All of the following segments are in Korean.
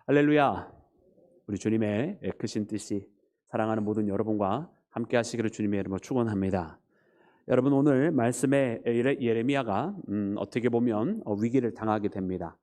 할렐루야. 우리 주님의 크신 뜻이 사랑하는 모든 여러분과 함께 하시기를 주님의 이름으로 축원합니다. 여러분, 오늘 말씀에 예레미야가 어떻게 보면 위기를 당하게 됩니다.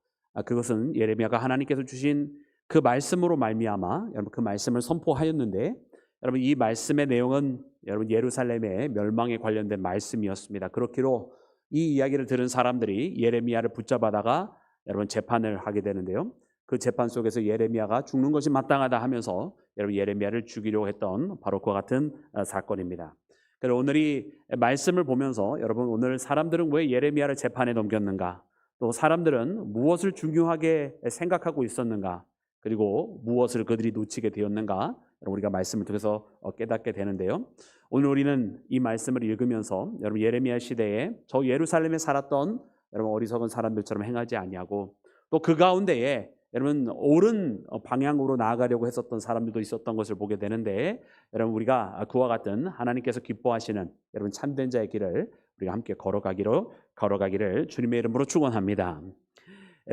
그것은 예레미야가 하나님께서 주신 그 말씀으로 말미암아 여러분 그 말씀을 선포하였는데, 여러분 이 말씀의 내용은 여러분 예루살렘의 멸망에 관련된 말씀이었습니다. 그렇기로 이 이야기를 들은 사람들이 예레미야를 붙잡아다가 여러분 재판을 하게 되는데요. 그 재판 속에서 예레미야가 죽는 것이 마땅하다 하면서 여러분 예레미야를 죽이려고 했던 바로 그와 같은 사건입니다. 그래서 오늘 이 말씀을 보면서 여러분, 오늘 사람들은 왜 예레미야를 재판에 넘겼는가, 또 사람들은 무엇을 중요하게 생각하고 있었는가, 그리고 무엇을 그들이 놓치게 되었는가, 우리가 말씀을 통해서 깨닫게 되는데요. 오늘 우리는 이 말씀을 읽으면서 여러분 예레미야 시대에 저 예루살렘에 살았던 여러분 어리석은 사람들처럼 행하지 아니하고, 또 그 가운데에 여러분 옳은 방향으로 나아가려고 했었던 사람들도 있었던 것을 보게 되는데, 여러분 우리가 그와 같은 하나님께서 기뻐하시는 여러분 참된 자의 길을 우리가 함께 걸어가기를 주님의 이름으로 축원합니다.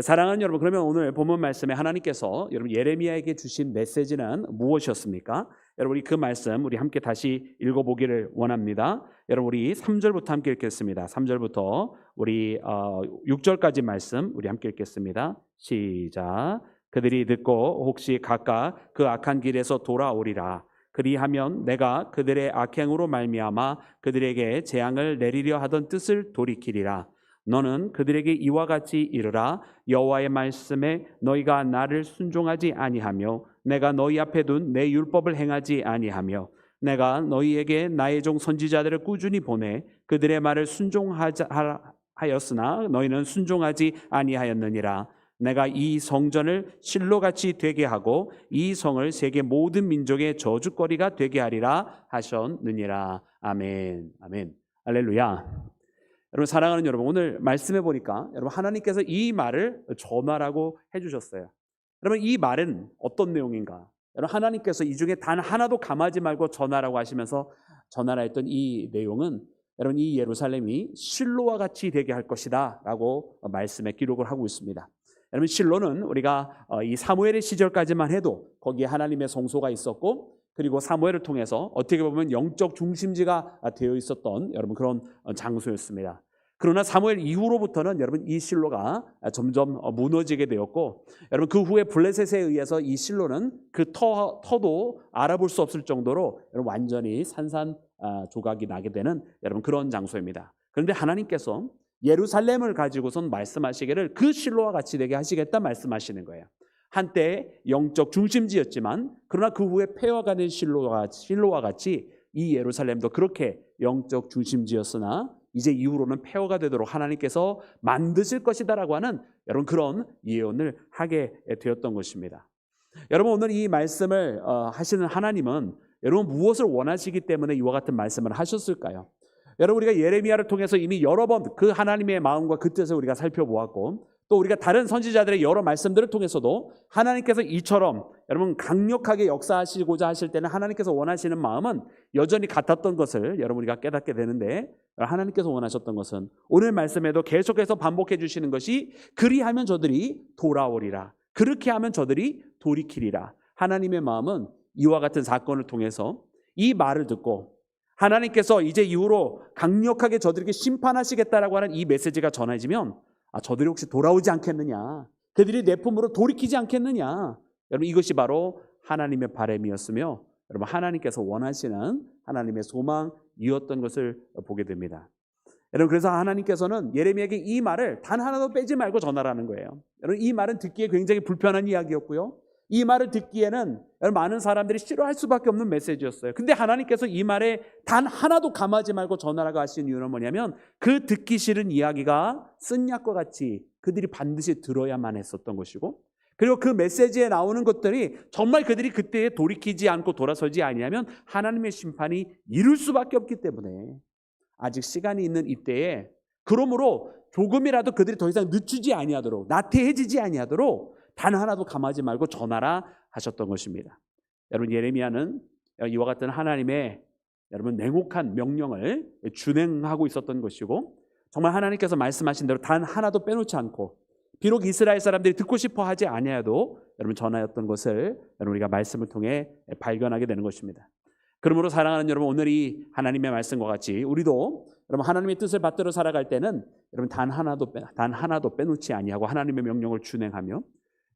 사랑하는 여러분, 그러면 오늘 본문 말씀에 하나님께서 여러분 예레미야에게 주신 메시지는 무엇이었습니까? 여러분 우리 그 말씀 우리 함께 다시 읽어보기를 원합니다. 여러분 우리 3절부터 함께 읽겠습니다. 3절부터 우리 6절까지 말씀 우리 함께 읽겠습니다. 시작. 그들이 듣고 혹시 각각 그 악한 길에서 돌아오리라. 그리하면 내가 그들의 악행으로 말미암아 그들에게 재앙을 내리려 하던 뜻을 돌이키리라. 너는 그들에게 이와 같이 이르라. 여호와의 말씀에 너희가 나를 순종하지 아니하며 내가 너희 앞에 둔 내 율법을 행하지 아니하며 내가 너희에게 나의 종 선지자들을 꾸준히 보내 그들의 말을 순종하였으나 너희는 순종하지 아니하였느니라. 내가 이 성전을 실로같이 되게 하고 이 성을 세계 모든 민족의 저주거리가 되게 하리라 하셨느니라. 아멘. 아멘. 할렐루야. 여러분, 사랑하는 여러분, 오늘 말씀해 보니까 여러분 하나님께서 이 말을 전하라고 해주셨어요. 여러분 이 말은 어떤 내용인가? 여러분 하나님께서 이 중에 단 하나도 감하지 말고 전하라고 하시면서 전하라 했던 이 내용은 여러분 이 예루살렘이 실로와 같이 되게 할 것이다 라고 말씀에 기록을 하고 있습니다. 여러분 실로는 우리가 이 사무엘의 시절까지만 해도 거기에 하나님의 성소가 있었고, 그리고 사무엘을 통해서 어떻게 보면 영적 중심지가 되어 있었던 여러분 그런 장소였습니다. 그러나 사무엘 이후로부터는 여러분 이 실로가 점점 무너지게 되었고, 여러분 그 후에 블레셋에 의해서 이 실로는 그 터도 알아볼 수 없을 정도로 여러분 완전히 산산조각이 나게 되는 여러분 그런 장소입니다. 그런데 하나님께서 예루살렘을 가지고선 말씀하시기를 그 실로와 같이 되게 하시겠다 말씀하시는 거예요. 한때 영적 중심지였지만 그러나 그 후에 폐허가는 실로와 같이 이 예루살렘도 그렇게 영적 중심지였으나 이제 이후로는 폐허가 되도록 하나님께서 만드실 것이다라고 하는 여러분 그런 예언을 하게 되었던 것입니다. 여러분 오늘 이 말씀을 하시는 하나님은 여러분 무엇을 원하시기 때문에 이와 같은 말씀을 하셨을까요? 여러분 우리가 예레미야를 통해서 이미 여러 번 그 하나님의 마음과 그 뜻을 우리가 살펴보았고, 또 우리가 다른 선지자들의 여러 말씀들을 통해서도 하나님께서 이처럼 여러분 강력하게 역사하시고자 하실 때는 하나님께서 원하시는 마음은 여전히 같았던 것을 여러분 우리가 깨닫게 되는데, 하나님께서 원하셨던 것은 오늘 말씀에도 계속해서 반복해 주시는 것이 그리하면 저들이 돌아오리라. 그렇게 하면 저들이 돌이키리라. 하나님의 마음은 이와 같은 사건을 통해서 이 말을 듣고 하나님께서 이제 이후로 강력하게 저들에게 심판하시겠다라고 하는 이 메시지가 전해지면 저들이 혹시 돌아오지 않겠느냐, 그들이 내 품으로 돌이키지 않겠느냐, 여러분 이것이 바로 하나님의 바람이었으며 여러분 하나님께서 원하시는 하나님의 소망이었던 것을 보게 됩니다. 여러분 그래서 하나님께서는 예레미야에게 이 말을 단 하나도 빼지 말고 전하라는 거예요. 여러분 이 말은 듣기에 굉장히 불편한 이야기였고요, 이 말을 듣기에는 많은 사람들이 싫어할 수밖에 없는 메시지였어요. 근데 하나님께서 이 말에 단 하나도 감하지 말고 전하라고 하신 이유는 뭐냐면 그 듣기 싫은 이야기가 쓴 약과 같이 그들이 반드시 들어야만 했었던 것이고, 그리고 그 메시지에 나오는 것들이 정말 그들이 그때에 돌이키지 않고 돌아서지 아니하면 하나님의 심판이 이룰 수밖에 없기 때문에 아직 시간이 있는 이때에, 그러므로 조금이라도 그들이 더 이상 늦추지 아니하도록, 나태해지지 아니하도록 단 하나도 감하지 말고 전하라 하셨던 것입니다. 여러분 예레미야는 이와 같은 하나님의 여러분 냉혹한 명령을 준행하고 있었던 것이고, 정말 하나님께서 말씀하신 대로 단 하나도 빼놓지 않고, 비록 이스라엘 사람들이 듣고 싶어 하지 아니하여도 여러분 전하였던 것을 여러분 우리가 말씀을 통해 발견하게 되는 것입니다. 그러므로 사랑하는 여러분, 오늘 이 하나님의 말씀과 같이 우리도 여러분 하나님의 뜻을 받들어 살아갈 때는 여러분 단 하나도 빼놓지 아니하고 하나님의 명령을 준행하며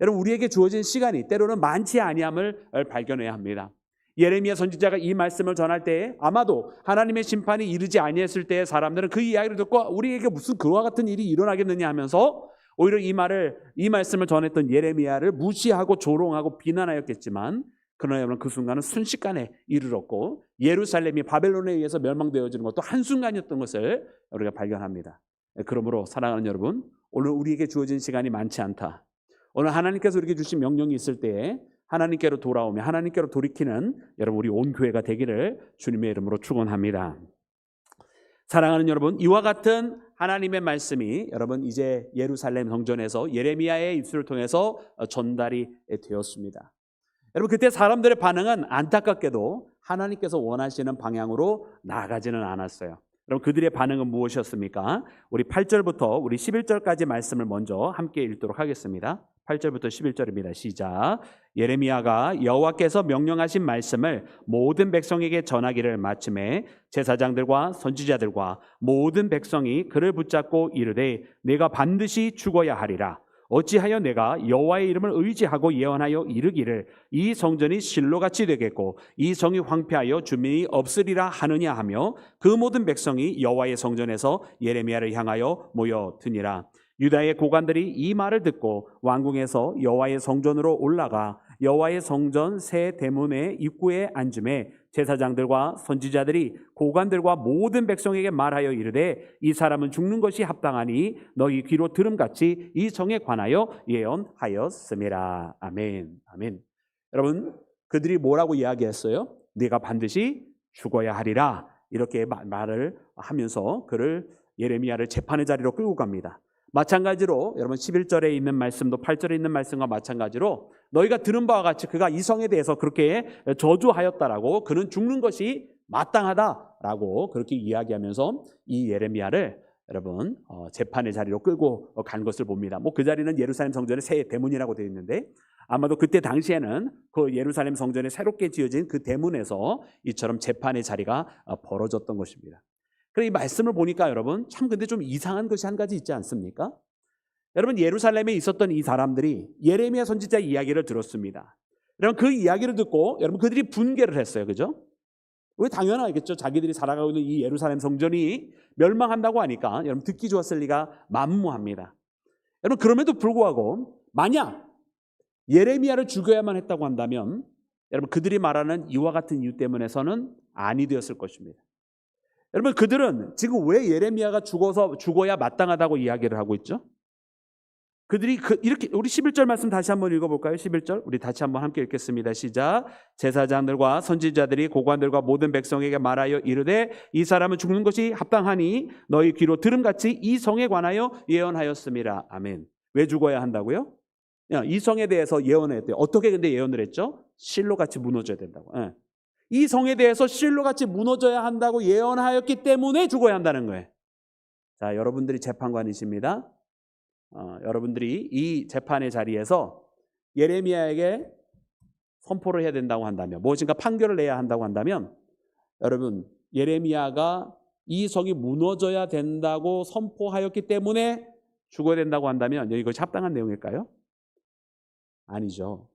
여러분 우리에게 주어진 시간이 때로는 많지 아니함을 발견해야 합니다. 예레미야 선지자가 이 말씀을 전할 때에 아마도 하나님의 심판이 이르지 아니했을 때의 사람들은 그 이야기를 듣고 우리에게 무슨 그와 같은 일이 일어나겠느냐 하면서 오히려 이 말씀을 전했던 예레미야를 무시하고 조롱하고 비난하였겠지만, 그러나 여러분 그 순간은 순식간에 이르렀고 예루살렘이 바벨론에 의해서 멸망되어지는 것도 한순간이었던 것을 우리가 발견합니다. 그러므로 사랑하는 여러분, 오늘 우리에게 주어진 시간이 많지 않다. 오늘 하나님께서 우리에게 주신 명령이 있을 때에 하나님께로 돌아오며 하나님께로 돌이키는 여러분 우리 온 교회가 되기를 주님의 이름으로 축원합니다. 사랑하는 여러분, 이와 같은 하나님의 말씀이 여러분 이제 예루살렘 성전에서 예레미야의 입술을 통해서 전달이 되었습니다. 여러분 그때 사람들의 반응은 안타깝게도 하나님께서 원하시는 방향으로 나아가지는 않았어요. 여러분 그들의 반응은 무엇이었습니까? 우리 8절부터 우리 11절까지 말씀을 먼저 함께 읽도록 하겠습니다. 8절부터 11절입니다. 시작. 예레미야가 여호와께서 명령하신 말씀을 모든 백성에게 전하기를 마침에 제사장들과 선지자들과 모든 백성이 그를 붙잡고 이르되 내가 반드시 죽어야 하리라. 어찌하여 내가 여호와의 이름을 의지하고 예언하여 이르기를 이 성전이 실로같이 되겠고 이 성이 황폐하여 주민이 없으리라 하느냐 하며 그 모든 백성이 여호와의 성전에서 예레미야를 향하여 모여드니라. 유다의 고관들이 이 말을 듣고 왕궁에서 여호와의 성전으로 올라가 여호와의 성전 새 대문의 입구에 앉음에 제사장들과 선지자들이 고관들과 모든 백성에게 말하여 이르되 이 사람은 죽는 것이 합당하니 너희 귀로 들음같이 이 성에 관하여 예언하였음이라. 아멘. 아멘. 여러분 그들이 뭐라고 이야기했어요? 네가 반드시 죽어야 하리라. 이렇게 말을 하면서 그를 예레미야를 재판의 자리로 끌고 갑니다. 마찬가지로 여러분 11절에 있는 말씀도 8절에 있는 말씀과 마찬가지로 너희가 들은 바와 같이 그가 이 성에 대해서 그렇게 저주하였다라고, 그는 죽는 것이 마땅하다라고 그렇게 이야기하면서 이 예레미야를 여러분 재판의 자리로 끌고 간 것을 봅니다. 뭐 그 자리는 예루살렘 성전의 새 대문이라고 되어 있는데 아마도 그때 당시에는 그 예루살렘 성전에 새롭게 지어진 그 대문에서 이처럼 재판의 자리가 벌어졌던 것입니다. 그래 이 말씀을 보니까 여러분 참 근데 좀 이상한 것이 한 가지 있지 않습니까? 여러분 예루살렘에 있었던 이 사람들이 예레미야 선지자 이야기를 들었습니다. 여러분 그 이야기를 듣고 여러분 그들이 분개를 했어요. 그죠? 왜 당연하겠죠. 자기들이 살아가고 있는 이 예루살렘 성전이 멸망한다고 하니까 여러분 듣기 좋았을 리가 만무합니다. 여러분 그럼에도 불구하고 만약 예레미야를 죽여야만 했다고 한다면 여러분 그들이 말하는 이와 같은 이유 때문에서는 아니 되었을 것입니다. 여러분 그들은 지금 왜 예레미야가 죽어야 마땅하다고 이야기를 하고 있죠? 그들이 이렇게 우리 11절 말씀 다시 한번 읽어볼까요? 11절 우리 다시 한번 함께 읽겠습니다. 시작. 제사장들과 선지자들이 고관들과 모든 백성에게 말하여 이르되 이 사람은 죽는 것이 합당하니 너희 귀로 들음같이 이 성에 관하여 예언하였음이라. 아멘. 왜 죽어야 한다고요? 이 성에 대해서 예언했대요. 어떻게 근데 예언을 했죠? 실로같이 무너져야 된다고. 이 성에 대해서 실로같이 무너져야 한다고 예언하였기 때문에 죽어야 한다는 거예요. 자, 여러분들이 재판관이십니다. 여러분들이 이 재판의 자리에서 예레미야에게 선포를 해야 된다고 한다면, 무엇인가 판결을 내야 한다고 한다면, 여러분 예레미야가 이 성이 무너져야 된다고 선포하였기 때문에 죽어야 된다고 한다면 이것이 합당한 내용일까요? 아니죠.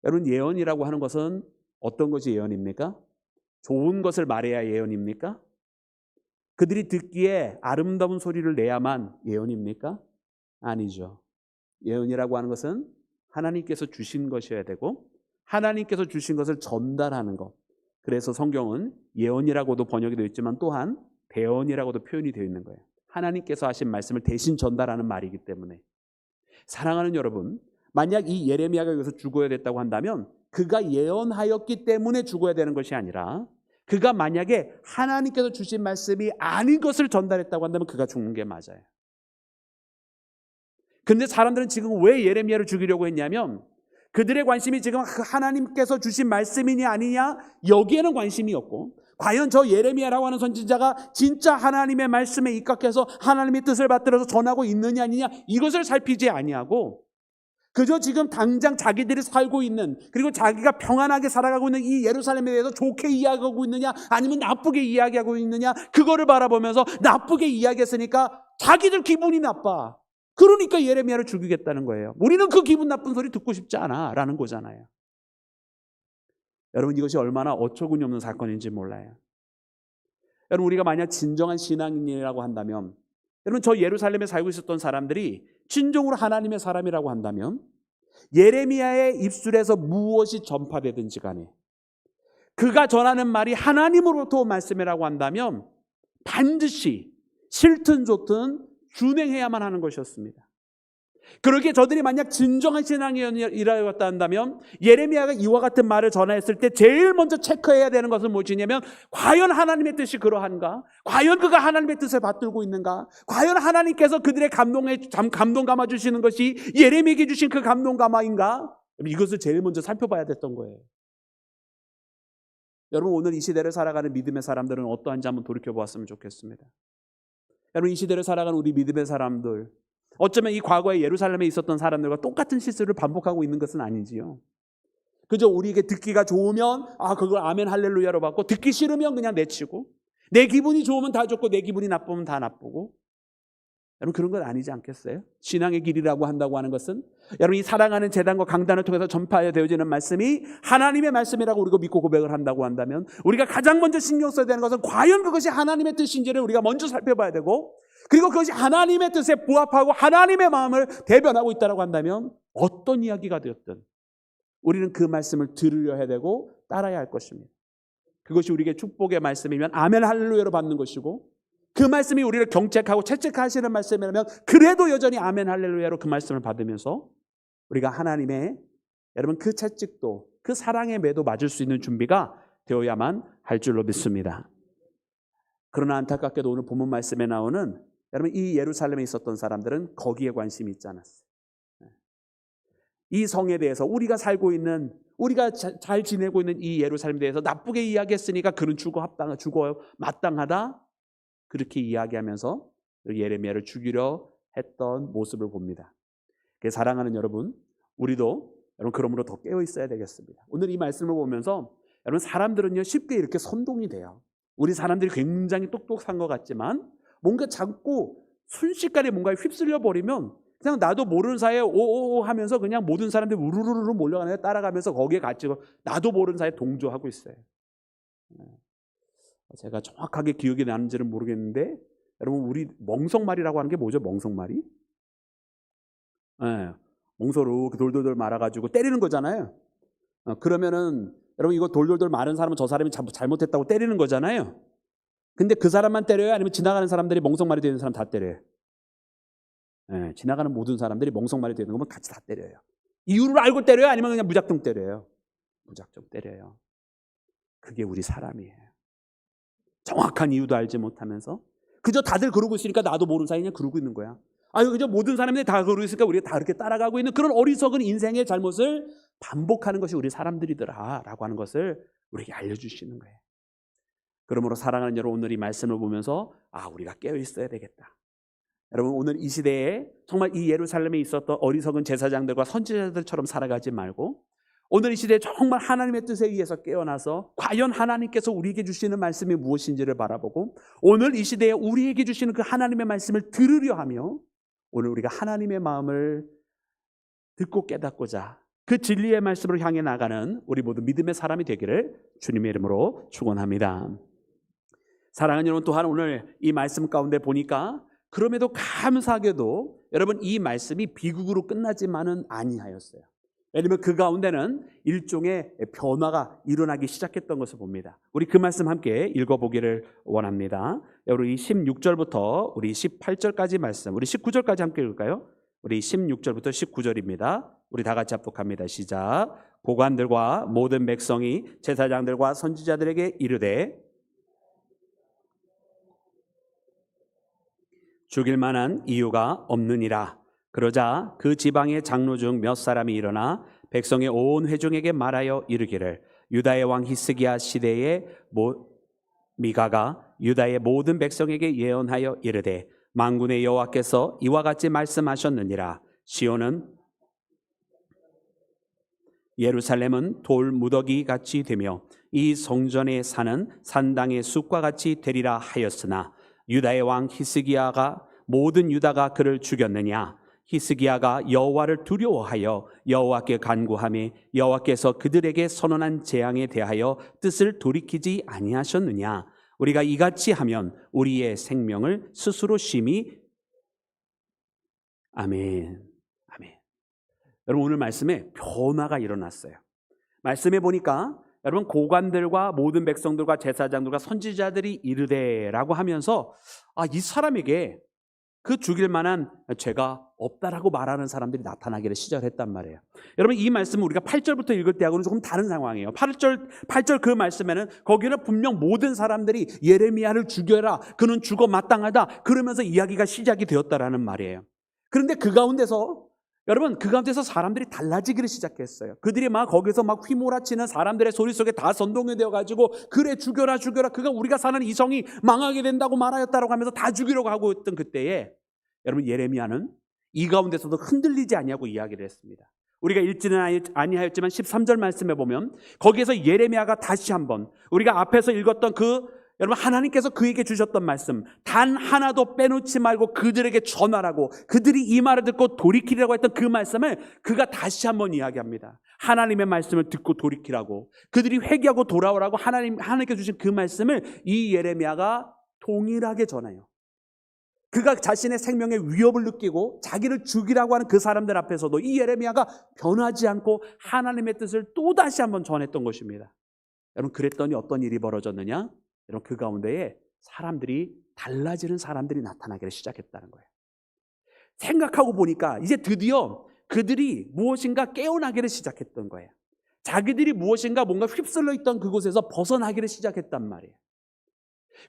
여러분 예언이라고 하는 것은 어떤 것이 예언입니까? 좋은 것을 말해야 예언입니까? 그들이 듣기에 아름다운 소리를 내야만 예언입니까? 아니죠. 예언이라고 하는 것은 하나님께서 주신 것이어야 되고 하나님께서 주신 것을 전달하는 것. 그래서 성경은 예언이라고도 번역이 되어 있지만 또한 대언이라고도 표현이 되어 있는 거예요. 하나님께서 하신 말씀을 대신 전달하는 말이기 때문에. 사랑하는 여러분, 만약 이 예레미야가 여기서 죽어야 됐다고 한다면 그가 예언하였기 때문에 죽어야 되는 것이 아니라 그가 만약에 하나님께서 주신 말씀이 아닌 것을 전달했다고 한다면 그가 죽는 게 맞아요. 근데 사람들은 지금 왜 예레미야를 죽이려고 했냐면 그들의 관심이 지금 하나님께서 주신 말씀이냐 아니냐 여기에는 관심이 없고 과연 저 예레미야라고 하는 선지자가 진짜 하나님의 말씀에 입각해서 하나님의 뜻을 받들어서 전하고 있느냐 아니냐 이것을 살피지 아니하고 그저 지금 당장 자기들이 살고 있는, 그리고 자기가 평안하게 살아가고 있는 이 예루살렘에 대해서 좋게 이야기하고 있느냐 아니면 나쁘게 이야기하고 있느냐, 그거를 바라보면서 나쁘게 이야기했으니까 자기들 기분이 나빠. 그러니까 예레미야를 죽이겠다는 거예요. 우리는 그 기분 나쁜 소리 듣고 싶지 않아 라는 거잖아요. 여러분, 이것이 얼마나 어처구니없는 사건인지 몰라요. 여러분, 우리가 만약 진정한 신앙인이라고 한다면, 여러분, 저 예루살렘에 살고 있었던 사람들이 진정으로 하나님의 사람이라고 한다면, 예레미야의 입술에서 무엇이 전파되든지 간에 그가 전하는 말이 하나님으로부터 온 말씀이라고 한다면 반드시 싫든 좋든 준행해야만 하는 것이었습니다. 그렇게 저들이 만약 진정한 신앙이라고 한다면 예레미야가 이와 같은 말을 전했을 때 제일 먼저 체크해야 되는 것은 무엇이냐면, 과연 하나님의 뜻이 그러한가? 과연 그가 하나님의 뜻을 받들고 있는가? 과연 하나님께서 그들의 감동 감아주시는 것이 예레미야에게 주신 그 감동 감화인가? 이것을 제일 먼저 살펴봐야 됐던 거예요. 여러분, 오늘 이 시대를 살아가는 믿음의 사람들은 어떠한지 한번 돌이켜보았으면 좋겠습니다. 여러분, 이 시대를 살아가는 우리 믿음의 사람들, 어쩌면 이 과거에 예루살렘에 있었던 사람들과 똑같은 실수를 반복하고 있는 것은 아니지요. 그저 우리에게 듣기가 좋으면 그걸 아멘 할렐루야로 받고, 듣기 싫으면 그냥 내치고, 내 기분이 좋으면 다 좋고 내 기분이 나쁘면 다 나쁘고. 여러분, 그런 건 아니지 않겠어요? 신앙의 길이라고 한다고 하는 것은, 여러분, 이 사랑하는 재단과 강단을 통해서 전파되어지는 말씀이 하나님의 말씀이라고 우리가 믿고 고백을 한다고 한다면, 우리가 가장 먼저 신경 써야 되는 것은 과연 그것이 하나님의 뜻인지를 우리가 먼저 살펴봐야 되고, 그리고 그것이 하나님의 뜻에 부합하고 하나님의 마음을 대변하고 있다고 한다면 어떤 이야기가 되었든 우리는 그 말씀을 들으려 해야 되고 따라야 할 것입니다. 그것이 우리에게 축복의 말씀이면 아멘 할렐루야로 받는 것이고, 그 말씀이 우리를 경책하고 채찍하시는 말씀이라면 그래도 여전히 아멘 할렐루야로 그 말씀을 받으면서 우리가 하나님의, 여러분, 그 채찍도 그 사랑의 매도 맞을 수 있는 준비가 되어야만 할 줄로 믿습니다. 그러나 안타깝게도 오늘 본문 말씀에 나오는, 여러분, 이 예루살렘에 있었던 사람들은 거기에 관심이 있지 않았어요. 이 성에 대해서 우리가 살고 있는, 우리가 잘 지내고 있는 이 예루살렘에 대해서 나쁘게 이야기했으니까 그는 죽어 마땅하다, 그렇게 이야기하면서 예레미야를 죽이려 했던 모습을 봅니다. 사랑하는 여러분, 우리도 여러분 그러므로 더 깨어 있어야 되겠습니다. 오늘 이 말씀을 보면서 여러분, 사람들은요 쉽게 이렇게 선동이 돼요. 우리 사람들이 굉장히 똑똑한 것 같지만 뭔가 자꾸 순식간에 뭔가에 휩쓸려 버리면 그냥 나도 모르는 사이에 오오오 하면서 그냥 모든 사람들이 우르르르 몰려가는 따라가면서 거기에 같이 나도 모르는 사이에 동조하고 있어요. 제가 정확하게 기억이 나는지는 모르겠는데, 여러분, 우리 멍석말이라고 하는 게 뭐죠? 멍석말이? 멍석으로 돌돌돌 말아가지고 때리는 거잖아요. 그러면은 여러분, 이거 돌돌돌 마른 사람은 저 사람이 잘못했다고 때리는 거잖아요. 근데 그 사람만 때려요? 아니면 지나가는 사람들이 멍석말이 되는 사람 다 때려요? 지나가는 모든 사람들이 멍석말이 되는 거면 같이 다 때려요. 이유를 알고 때려요? 아니면 그냥 무작정 때려요? 무작정 때려요. 그게 우리 사람이에요. 정확한 이유도 알지 못하면서 그저 다들 그러고 있으니까 나도 모르는 사이에 그냥 그러고 있는 거야. 그저 모든 사람들이 다 그러고 있으니까 우리가 다 그렇게 따라가고 있는 그런 어리석은 인생의 잘못을 반복하는 것이 우리 사람들이더라 라고 하는 것을 우리에게 알려주시는 거예요. 그러므로 사랑하는 여러분, 오늘 이 말씀을 보면서 우리가 깨어 있어야 되겠다. 여러분, 오늘 이 시대에 정말 이 예루살렘에 있었던 어리석은 제사장들과 선지자들처럼 살아가지 말고, 오늘 이 시대에 정말 하나님의 뜻에 의해서 깨어나서 과연 하나님께서 우리에게 주시는 말씀이 무엇인지를 바라보고, 오늘 이 시대에 우리에게 주시는 그 하나님의 말씀을 들으려 하며, 오늘 우리가 하나님의 마음을 듣고 깨닫고자 그 진리의 말씀을 향해 나가는 우리 모두 믿음의 사람이 되기를 주님의 이름으로 축원합니다. 사랑하는 여러분, 또한 오늘 이 말씀 가운데 보니까 그럼에도 감사하게도 여러분, 이 말씀이 비극으로 끝나지만은 아니하였어요. 왜냐하면 그 가운데는 일종의 변화가 일어나기 시작했던 것을 봅니다. 우리 그 말씀 함께 읽어보기를 원합니다. 우리 16절부터 우리 18절까지 말씀, 우리 19절까지 함께 읽을까요? 우리 16절부터 19절입니다. 우리 다 같이 합독합니다. 시작. 고관들과 모든 백성이 제사장들과 선지자들에게 이르되 죽일 만한 이유가 없느니라. 그러자 그 지방의 장로 중 몇 사람이 일어나 백성의 온 회중에게 말하여 이르기를, 유다의 왕 히스기야 시대에 미가가 유다의 모든 백성에게 예언하여 이르되, 만군의 여호와께서 이와 같이 말씀하셨느니라. 시온은 예루살렘은 돌 무더기 같이 되며 이 성전에 사는 산당의 숲과 같이 되리라 하였으나 유다의 왕 히스기야가 모든 유다가 그를 죽였느냐? 히스기야가 여호와를 두려워하여 여호와께 간구하며 여호와께서 그들에게 선언한 재앙에 대하여 뜻을 돌이키지 아니하셨느냐? 우리가 이같이 하면 우리의 생명을 스스로 심히. 아멘. 아멘. 여러분, 오늘 말씀에 변화가 일어났어요. 말씀에 보니까 여러분, 고관들과 모든 백성들과 제사장들과 선지자들이 이르되라고 하면서 이 사람에게 그 죽일 만한 죄가 없다라고 말하는 사람들이 나타나기를 시작했단 말이에요. 여러분, 이 말씀은 우리가 8절부터 읽을 때하고는 조금 다른 상황이에요. 8절 그 말씀에는 거기는 분명 모든 사람들이 예레미야를 죽여라, 그는 죽어 마땅하다, 그러면서 이야기가 시작이 되었다라는 말이에요. 그런데 그 가운데서 여러분, 그 가운데서 사람들이 달라지기를 시작했어요. 그들이 막 거기서 막 휘몰아치는 사람들의 소리 속에 다 선동이 되어가지고 그래 죽여라 죽여라, 그가 우리가 사는 이 성이 망하게 된다고 말하였다라고 하면서 다 죽이려고 하고 있던 그때에 여러분, 예레미야는 이 가운데서도 흔들리지 아니하고 이야기를 했습니다. 우리가 읽지는 아니하였지만 13절 말씀에 보면 거기에서 예레미야가 다시 한번 우리가 앞에서 읽었던 여러분, 하나님께서 그에게 주셨던 말씀 단 하나도 빼놓지 말고 그들에게 전하라고, 그들이 이 말을 듣고 돌이키라고 했던 그 말씀을 그가 다시 한번 이야기합니다. 하나님의 말씀을 듣고 돌이키라고, 그들이 회개하고 돌아오라고 하나님께 주신 그 말씀을 이 예레미야가 동일하게 전해요. 그가 자신의 생명의 위협을 느끼고 자기를 죽이라고 하는 그 사람들 앞에서도 이 예레미야가 변하지 않고 하나님의 뜻을 또다시 한번 전했던 것입니다. 여러분, 그랬더니 어떤 일이 벌어졌느냐? 여러분, 그 가운데에 달라지는 사람들이 나타나기를 시작했다는 거예요. 생각하고 보니까 이제 드디어 그들이 무엇인가 깨어나기를 시작했던 거예요. 자기들이 무엇인가 뭔가 휩쓸려 있던 그곳에서 벗어나기를 시작했단 말이에요.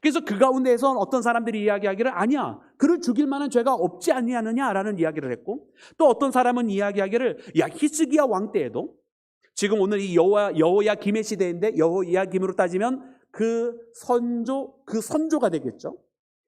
그래서 그 가운데에서 어떤 사람들이 이야기하기를 아니야, 그를 죽일 만한 죄가 없지 아니하느냐라는 이야기를 했고, 또 어떤 사람은 이야기하기를 히스기야 왕 때에도, 지금 오늘 이 여호야김의 시대인데 여호야김으로 따지면 그 선조가 되겠죠.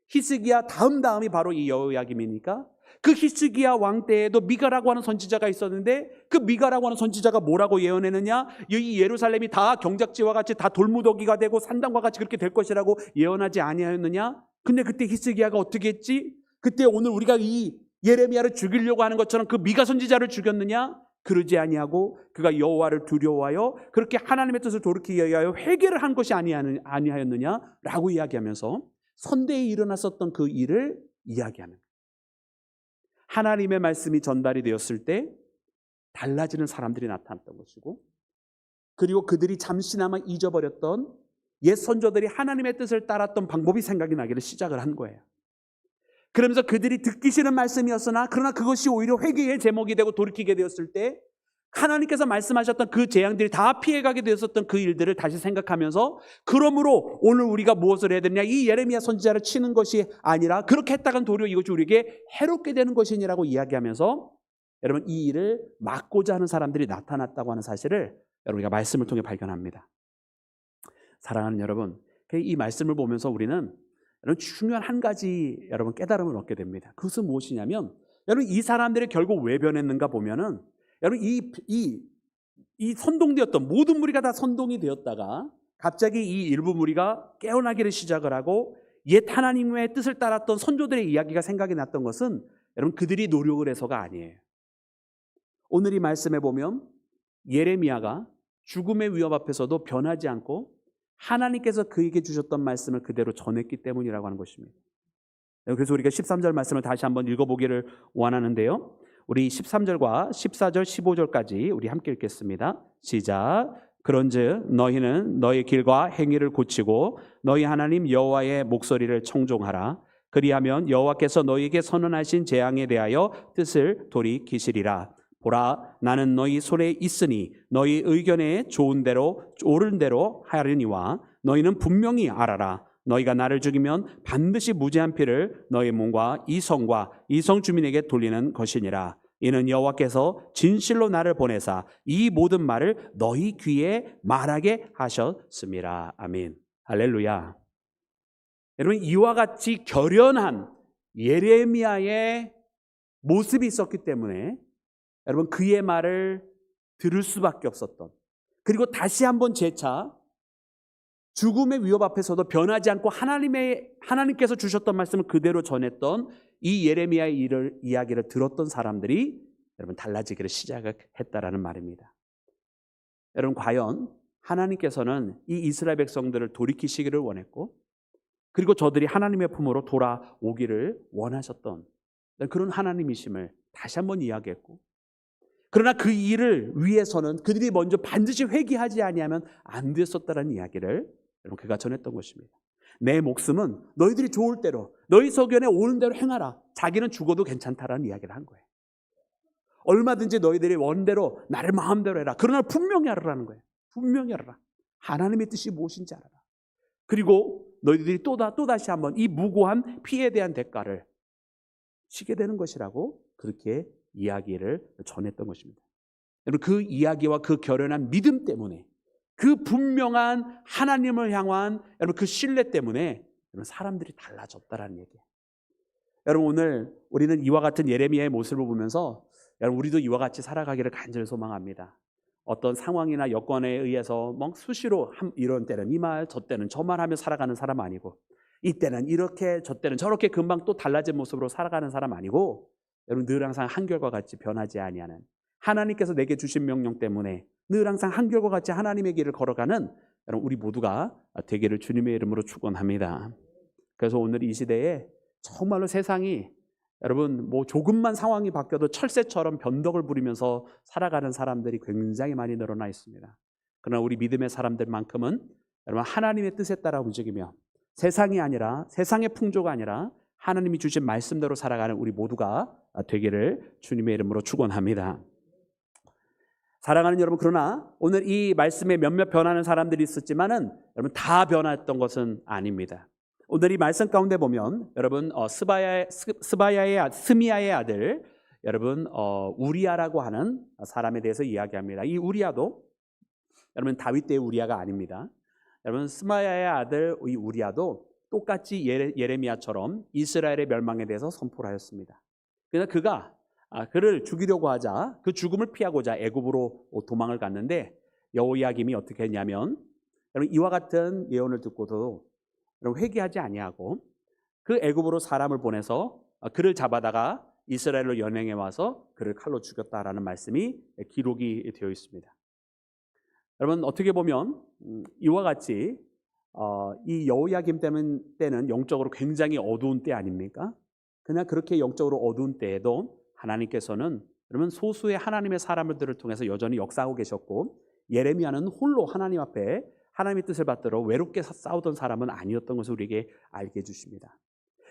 히스기야 다음이 바로 이 여호야김이니까 그 히스기야 왕 때에도 미가라고 하는 선지자가 있었는데 그 미가라고 하는 선지자가 뭐라고 예언했느냐? 이 예루살렘이 다 경작지와 같이 다 돌무더기가 되고 산당과 같이 그렇게 될 것이라고 예언하지 아니하였느냐? 근데 그때 히스기야가 어떻게 했지? 그때 오늘 우리가 이 예레미야를 죽이려고 하는 것처럼 그 미가 선지자를 죽였느냐? 그러지 아니하고 그가 여호와를 두려워하여 그렇게 하나님의 뜻을 돌이키기 위하여 회개를 한 것이 아니하였느냐라고 이야기하면서 선대에 일어났었던 그 일을 이야기하는, 하나님의 말씀이 전달이 되었을 때 달라지는 사람들이 나타났던 것이고, 그리고 그들이 잠시나마 잊어버렸던 옛 선조들이 하나님의 뜻을 따랐던 방법이 생각이 나기를 시작을 한 거예요. 그러면서 그들이 듣기 싫은 말씀이었으나 그러나 그것이 오히려 회개의 제목이 되고 돌이키게 되었을 때 하나님께서 말씀하셨던 그 재앙들이 다 피해가게 되었었던 그 일들을 다시 생각하면서, 그러므로 오늘 우리가 무엇을 해야 되느냐, 이 예레미야 선지자를 치는 것이 아니라 그렇게 했다간 도리어 이것이 우리에게 해롭게 되는 것이니라고 이야기하면서 여러분, 이 일을 막고자 하는 사람들이 나타났다고 하는 사실을 여러분, 우리가 말씀을 통해 발견합니다. 사랑하는 여러분, 이 말씀을 보면서 우리는 여러분, 중요한 한 가지 여러분 깨달음을 얻게 됩니다. 그것은 무엇이냐면, 여러분, 이 사람들이 결국 왜 변했는가 보면은, 여러분, 이 선동되었던 모든 무리가 다 선동이 되었다가 갑자기 이 일부 무리가 깨어나기를 시작을 하고 옛 하나님의 뜻을 따랐던 선조들의 이야기가 생각이 났던 것은 여러분, 그들이 노력을 해서가 아니에요. 오늘 이 말씀에 보면 예레미야가 죽음의 위협 앞에서도 변하지 않고 하나님께서 그에게 주셨던 말씀을 그대로 전했기 때문이라고 하는 것입니다. 그래서 우리가 13절 말씀을 다시 한번 읽어보기를 원하는데요, 우리 13절과 14절 15절까지 우리 함께 읽겠습니다. 시작. 그런즉 너희는 너희 길과 행위를 고치고 너희 하나님 여호와의 목소리를 청종하라. 그리하면 여호와께서 너희에게 선언하신 재앙에 대하여 뜻을 돌이키시리라. 보라, 나는 너희 손에 있으니 너희 의견에 좋은 대로 옳은 대로 하리니와 너희는 분명히 알아라. 너희가 나를 죽이면 반드시 무죄한 피를 너희 몸과 이 성과 이 성 주민에게 돌리는 것이니라. 이는 여호와께서 진실로 나를 보내사 이 모든 말을 너희 귀에 말하게 하셨습니다. 아멘. 할렐루야. 여러분, 이와 같이 결연한 예레미야의 모습이 있었기 때문에 여러분, 그의 말을 들을 수밖에 없었던, 그리고 다시 한번 재차 죽음의 위협 앞에서도 변하지 않고 하나님께서 주셨던 말씀을 그대로 전했던 이 예레미야의 이야기를 들었던 사람들이 여러분 달라지기를 시작했다라는 말입니다. 여러분, 과연 하나님께서는 이 이스라엘 백성들을 돌이키시기를 원했고, 그리고 저들이 하나님의 품으로 돌아오기를 원하셨던 그런 하나님이심을 다시 한번 이야기했고, 그러나 그 일을 위해서는 그들이 먼저 반드시 회개하지 아니하면 안 됐었다는 이야기를 여러분 그가 전했던 것입니다. 내 목숨은 너희들이 좋을 대로, 너희 소견에 오는 대로 행하라. 자기는 죽어도 괜찮다라는 이야기를 한 거예요. 얼마든지 너희들이 원대로 나를 마음대로 해라. 그러나 분명히 하라는 거예요. 분명히 하라. 하나님의 뜻이 무엇인지 알아라. 그리고 너희들이 또다시 한번 이 무고한 피해에 대한 대가를 치게 되는 것이라고 그렇게 이야기를 전했던 것입니다. 여러분, 그 이야기와 그 결연한 믿음 때문에, 그 분명한 하나님을 향한 여러분 그 신뢰 때문에 여러분 사람들이 달라졌다라는 얘기예요. 여러분, 오늘 우리는 이와 같은 예레미야의 모습을 보면서 여러분 우리도 이와 같이 살아가기를 간절히 소망합니다. 어떤 상황이나 여건에 의해서 수시로 이런 때는 이 말, 저 때는 저 말 하며 살아가는 사람 아니고, 이때는 이렇게 저 때는 저렇게 금방 또 달라진 모습으로 살아가는 사람 아니고, 여러분 늘 항상 한결과 같이 변하지 아니하는 하나님께서 내게 주신 명령 때문에 늘 항상 한결과 같이 하나님의 길을 걸어가는 여러분 우리 모두가 되기를 주님의 이름으로 축원합니다. 그래서 오늘 이 시대에 정말로 세상이 여러분 조금만 상황이 바뀌어도 철새처럼 변덕을 부리면서 살아가는 사람들이 굉장히 많이 늘어나 있습니다. 그러나 우리 믿음의 사람들만큼은 여러분 하나님의 뜻에 따라 움직이며 세상이 아니라, 세상의 풍조가 아니라 하나님이 주신 말씀대로 살아가는 우리 모두가 되기를 주님의 이름으로 축원합니다. 사랑하는 여러분, 그러나 오늘 이 말씀에 몇몇 변하는 사람들이 있었지만은 여러분 다 변했던 것은 아닙니다. 오늘 이 말씀 가운데 보면 여러분 스미야의 아들 여러분 우리야라고 하는 사람에 대해서 이야기합니다. 이 우리야도 여러분 다윗 때의 우리야가 아닙니다. 여러분 스마야의 아들 이 우리야도 똑같이 예레미야처럼 이스라엘의 멸망에 대해서 선포를 하였습니다. 그래서 그가 그를 죽이려고 하자, 그 죽음을 피하고자 애굽으로 도망을 갔는데 여호야김이 어떻게 했냐면 여러분 이와 같은 예언을 듣고도 여러분 회개하지 아니하고 그 애굽으로 사람을 보내서 그를 잡아다가 이스라엘로 연행해 와서 그를 칼로 죽였다라는 말씀이 기록이 되어 있습니다. 여러분 어떻게 보면 이와 같이 이 여호야김 때는 영적으로 굉장히 어두운 때 아닙니까? 그냥 그렇게 영적으로 어두운 때에도 하나님께서는 여러분 소수의 하나님의 사람들을 통해서 여전히 역사하고 계셨고, 예레미야는 홀로 하나님 앞에 하나님의 뜻을 받들어 외롭게 싸우던 사람은 아니었던 것을 우리에게 알게 해주십니다.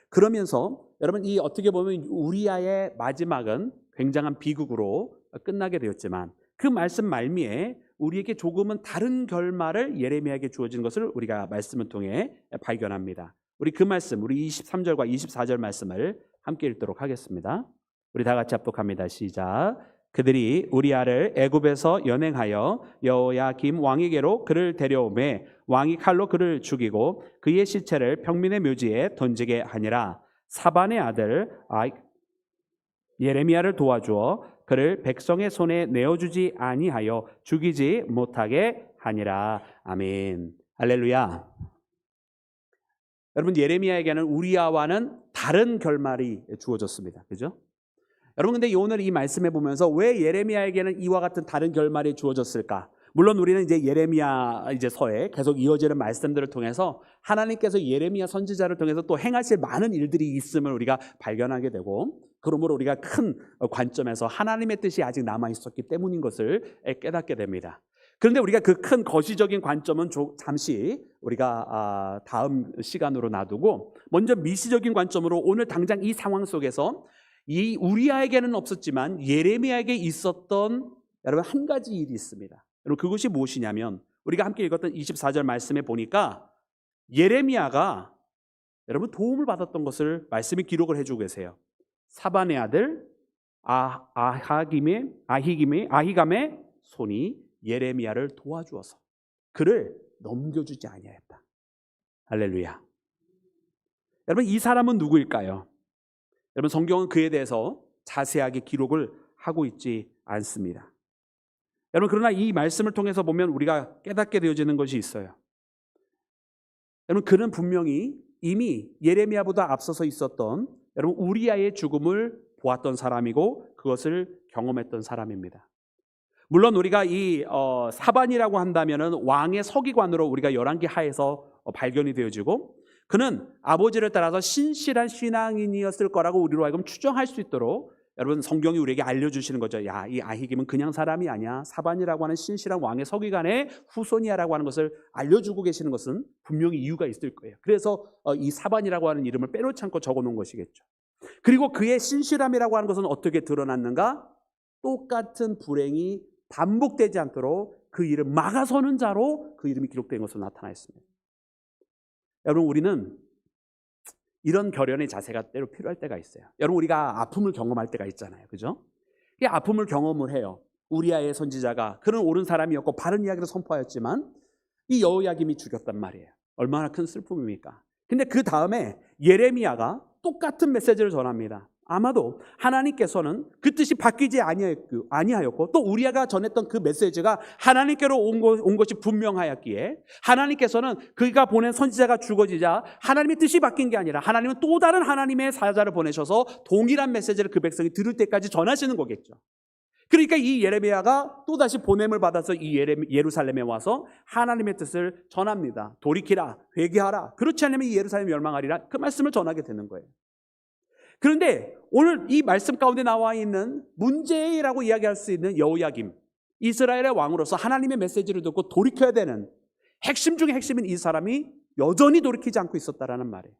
그러면서 여러분 이 어떻게 보면 우리야의 마지막은 굉장한 비극으로 끝나게 되었지만 그 말씀 말미에 우리에게 조금은 다른 결말을 예레미야에게 주어진 것을 우리가 말씀을 통해 발견합니다. 우리 그 말씀, 우리 23절과 24절 말씀을 함께 읽도록 하겠습니다. 우리 다 같이 합독합니다. 시작. 그들이 우리야를 애굽에서 연행하여 여호야김 왕에게로 그를 데려오매 왕이 칼로 그를 죽이고 그의 시체를 평민의 묘지에 던지게 하니라. 사반의 아들 예레미야를 도와주어 그를 백성의 손에 내어주지 아니하여 죽이지 못하게 하니라. 아멘. 할렐루야. 여러분 예레미야에게는 우리야와는 다른 결말이 주어졌습니다. 그죠? 여러분 근데 오늘 이 말씀해 보면서 왜 예레미야에게는 이와 같은 다른 결말이 주어졌을까? 물론 우리는 이제 예레미야 서에 계속 이어지는 말씀들을 통해서 하나님께서 예레미야 선지자를 통해서 또 행하실 많은 일들이 있음을 우리가 발견하게 되고, 그러므로 우리가 큰 관점에서 하나님의 뜻이 아직 남아 있었기 때문인 것을 깨닫게 됩니다. 그런데 우리가 그 큰 거시적인 관점은 잠시 우리가 다음 시간으로 놔두고 먼저 미시적인 관점으로 오늘 당장 이 상황 속에서 이 우리야에게는 없었지만 예레미야에게 있었던 여러분 한 가지 일이 있습니다. 여러분 그것이 무엇이냐면 우리가 함께 읽었던 24절 말씀에 보니까 예레미야가 여러분 도움을 받았던 것을 말씀이 기록을 해주고 계세요. 사반의 아들 아히감의 손이 예레미야를 도와주어서 그를 넘겨주지 아니하였다. 할렐루야. 여러분 이 사람은 누구일까요? 여러분 성경은 그에 대해서 자세하게 기록을 하고 있지 않습니다. 여러분, 그러나 이 말씀을 통해서 보면 우리가 깨닫게 되어지는 것이 있어요. 여러분, 그는 분명히 이미 예레미야보다 앞서서 있었던 여러분 우리아의 죽음을 보았던 사람이고 그것을 경험했던 사람입니다. 물론 우리가 이 사반이라고 한다면은 왕의 서기관으로 우리가 열왕기 하에서 발견이 되어지고, 그는 아버지를 따라서 신실한 신앙인이었을 거라고 우리로 하여금 추정할 수 있도록 여러분 성경이 우리에게 알려주시는 거죠. 야, 이 아히김은 그냥 사람이 아니야. 사반이라고 하는 신실한 왕의 서기관의 후손이야라고 하는 것을 알려주고 계시는 것은 분명히 이유가 있을 거예요. 그래서 이 사반이라고 하는 이름을 빼놓지 않고 적어놓은 것이겠죠. 그리고 그의 신실함이라고 하는 것은 어떻게 드러났는가? 똑같은 불행이 반복되지 않도록 그 일을 막아서는 자로 그 이름이 기록된 것으로 나타나 있습니다. 여러분, 우리는 이런 결연의 자세가 때로 필요할 때가 있어요. 여러분, 우리가 아픔을 경험할 때가 있잖아요. 그죠? 이 아픔을 경험을 해요. 우리아의 선지자가 그는 옳은 사람이었고 바른 이야기를 선포하였지만 이 여호야김이 죽였단 말이에요. 얼마나 큰 슬픔입니까? 근데 그 다음에 예레미야가 똑같은 메시지를 전합니다. 아마도 하나님께서는 그 뜻이 바뀌지 아니하였고 또 우리아가 전했던 그 메시지가 하나님께로 온 것이 분명하였기에 하나님께서는 그가 보낸 선지자가 죽어지자 하나님의 뜻이 바뀐 게 아니라 하나님은 또 다른 하나님의 사자를 보내셔서 동일한 메시지를 그 백성이 들을 때까지 전하시는 거겠죠. 그러니까 이 예레미야가 또다시 보냄을 받아서 이 예루살렘에 와서 하나님의 뜻을 전합니다. 돌이키라, 회개하라. 그렇지 않으면 이 예루살렘이 멸망하리라. 그 말씀을 전하게 되는 거예요. 그런데 오늘 이 말씀 가운데 나와 있는 문제라고 이야기할 수 있는 여호야김, 이스라엘의 왕으로서 하나님의 메시지를 듣고 돌이켜야 되는 핵심 중에 핵심인 이 사람이 여전히 돌이키지 않고 있었다라는 말이에요.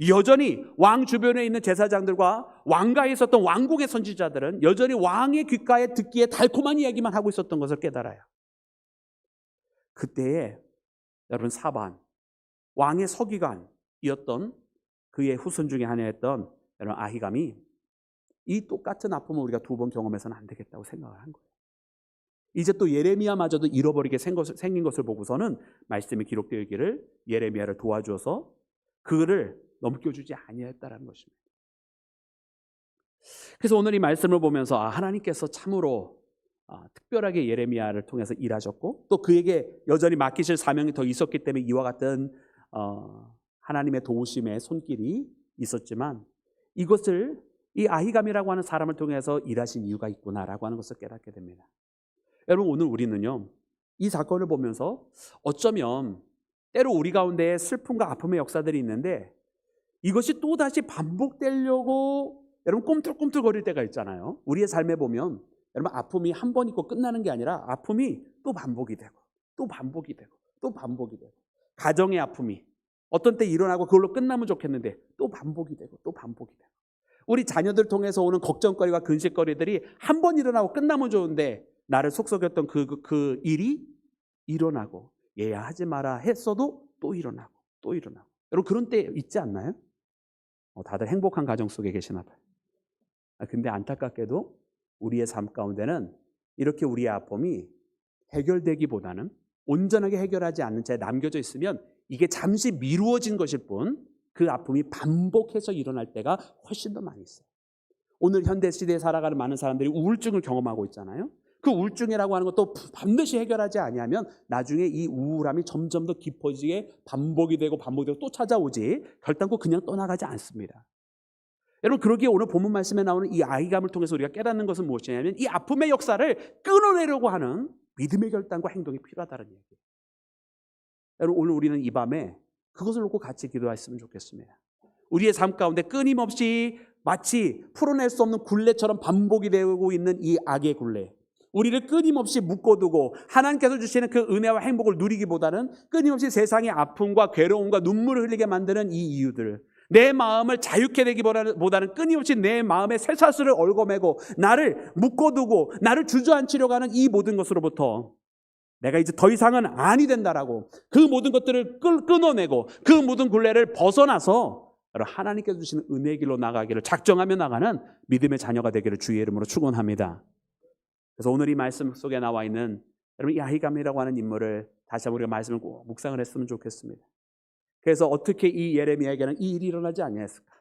여전히 왕 주변에 있는 제사장들과 왕가에 있었던 왕국의 선지자들은 여전히 왕의 귓가에 듣기에 달콤한 이야기만 하고 있었던 것을 깨달아요. 그때에 여러분 사반, 왕의 서기관이었던 그의 후손 중에 하나였던 여러분 아히감이 이 똑같은 아픔을 우리가 두 번 경험해서는 안 되겠다고 생각을 한 거예요. 이제 또 예레미야마저도 잃어버리게 생긴 것을 보고서는 말씀이 기록되어 있기를 예레미야를 도와주어서 그를 넘겨주지 아니했다라는 것입니다. 그래서 오늘 이 말씀을 보면서 하나님께서 참으로 특별하게 예레미야를 통해서 일하셨고 또 그에게 여전히 맡기실 사명이 더 있었기 때문에 이와 같은 하나님의 도우심의 손길이 있었지만 이것을 이 아히감이라고 하는 사람을 통해서 일하신 이유가 있구나라고 하는 것을 깨닫게 됩니다. 여러분, 오늘 우리는요 이 사건을 보면서 어쩌면 때로 우리 가운데 슬픔과 아픔의 역사들이 있는데 이것이 또다시 반복되려고 여러분 꿈틀꿈틀거릴 때가 있잖아요. 우리의 삶에 보면 여러분 아픔이 한 번 있고 끝나는 게 아니라 아픔이 또 반복이 되고 또 반복이 되고 또 반복이 되고, 가정의 아픔이 어떤 때 일어나고 그걸로 끝나면 좋겠는데 또 반복이 되고 또 반복이 되고, 우리 자녀들 통해서 오는 걱정거리와 근심거리들이 한 번 일어나고 끝나면 좋은데 나를 속썩였던 그 일이 일어나고 얘야 하지 마라 했어도 또 일어나고 또 일어나고. 여러분 그런 때 있지 않나요? 다들 행복한 가정 속에 계시나 봐요. 근데 안타깝게도 우리의 삶 가운데는 이렇게 우리의 아픔이 해결되기보다는 온전하게 해결하지 않는 채 남겨져 있으면 이게 잠시 미루어진 것일 뿐 그 아픔이 반복해서 일어날 때가 훨씬 더 많이 있어요. 오늘 현대시대에 살아가는 많은 사람들이 우울증을 경험하고 있잖아요. 그 우울증이라고 하는 것도 반드시 해결하지 아니하면 나중에 이 우울함이 점점 더 깊어지게 반복이 되고 또 찾아오지 결단코 그냥 떠나가지 않습니다. 여러분 그러기에 오늘 본문 말씀에 나오는 이 아히감을 통해서 우리가 깨닫는 것은 무엇이냐면 이 아픔의 역사를 끊어내려고 하는 믿음의 결단과 행동이 필요하다는 얘기예요. 여러분 오늘 우리는 이 밤에 그것을 놓고 같이 기도했으면 좋겠습니다. 우리의 삶 가운데 끊임없이 마치 풀어낼 수 없는 굴레처럼 반복이 되고 있는 이 악의 굴레, 우리를 끊임없이 묶어두고 하나님께서 주시는 그 은혜와 행복을 누리기보다는 끊임없이 세상의 아픔과 괴로움과 눈물을 흘리게 만드는 이 이유들, 내 마음을 자유케 되기보다는 끊임없이 내 마음의 쇠사슬을 얽어매고 나를 묶어두고 나를 주저앉히려고 하는 이 모든 것으로부터 내가 이제 더 이상은 아니 된다라고 그 모든 것들을 끊어내고 그 모든 굴레를 벗어나서 하나님께서 주시는 은혜의 길로 나가기를 작정하며 나가는 믿음의 자녀가 되기를 주의 이름으로 축원합니다. 그래서 오늘 이 말씀 속에 나와 있는 여러분 이 아히감이라고 하는 인물을 다시 한번 우리가 말씀을 꼭 묵상을 했으면 좋겠습니다. 그래서 어떻게 이 예레미야에게는 이 일이 일어나지 아니했을까?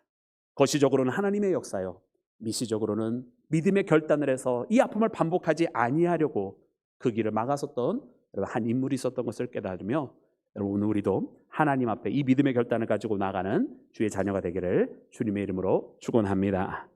거시적으로는 하나님의 역사요, 미시적으로는 믿음의 결단을 해서 이 아픔을 반복하지 아니하려고 그 길을 막았었던 한 인물이 있었던 것을 깨달으며 여러분 우리도 하나님 앞에 이 믿음의 결단을 가지고 나가는 주의 자녀가 되기를 주님의 이름으로 축원합니다.